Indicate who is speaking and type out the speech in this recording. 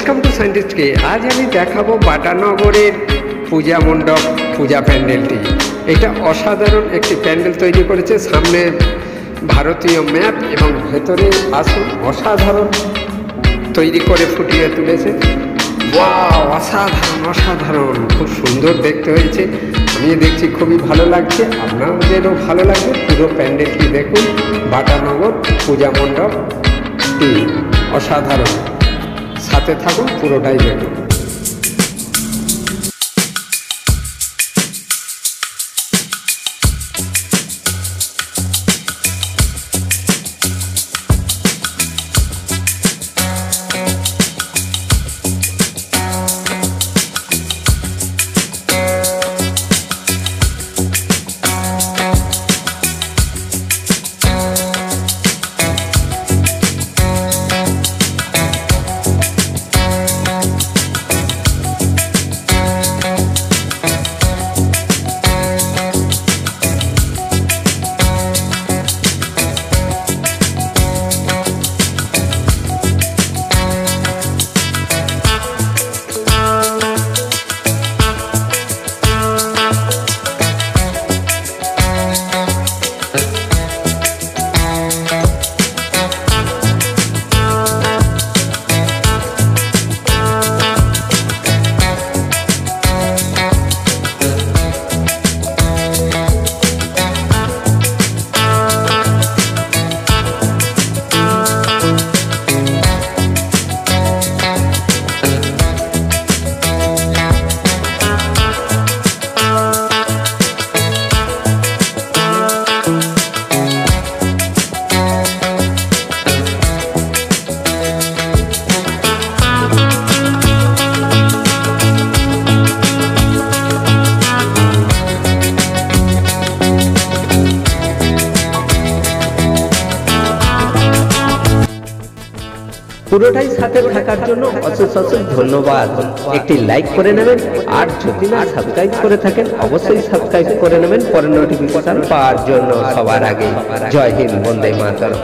Speaker 1: Welcome to সায়েন্টিস্টকে। আজ আমি দেখাবো বাটানগরের পূজা মণ্ডপ পূজা প্যান্ডেলটি। এটা অসাধারণ একটি প্যান্ডেল তৈরি করেছে, সামনে ভারতীয় ম্যাপ এবং ভেতরে আসুন অসাধারণ তৈরি করে ফুটিয়ে তুলেছে। ওয়াও, অসাধারণ অসাধারণ, খুব সুন্দর দেখতে হয়েছে। আমি দেখছি খুবই ভালো লাগছে, আপনাদেরও ভালো লাগবে। পুরো প্যান্ডেলটি দেখুন, বাটানগর পূজা মণ্ডপটি অসাধারণ। সাথে থাকুন, পুরোটাই দেখুন।
Speaker 2: পুরোটাই সাথে থাকার জন্য অশেষ অশেষ ধন্যবাদ। একটি লাইক করে নেবেন, আর যদি না সাবস্ক্রাইব করে থাকেন অবশ্যই সাবস্ক্রাইব করে নেবেন পরের নোটিফিকেশন পাওয়ার জন্য সবার আগে। জয় হিন্দ, বন্দে মাতরম।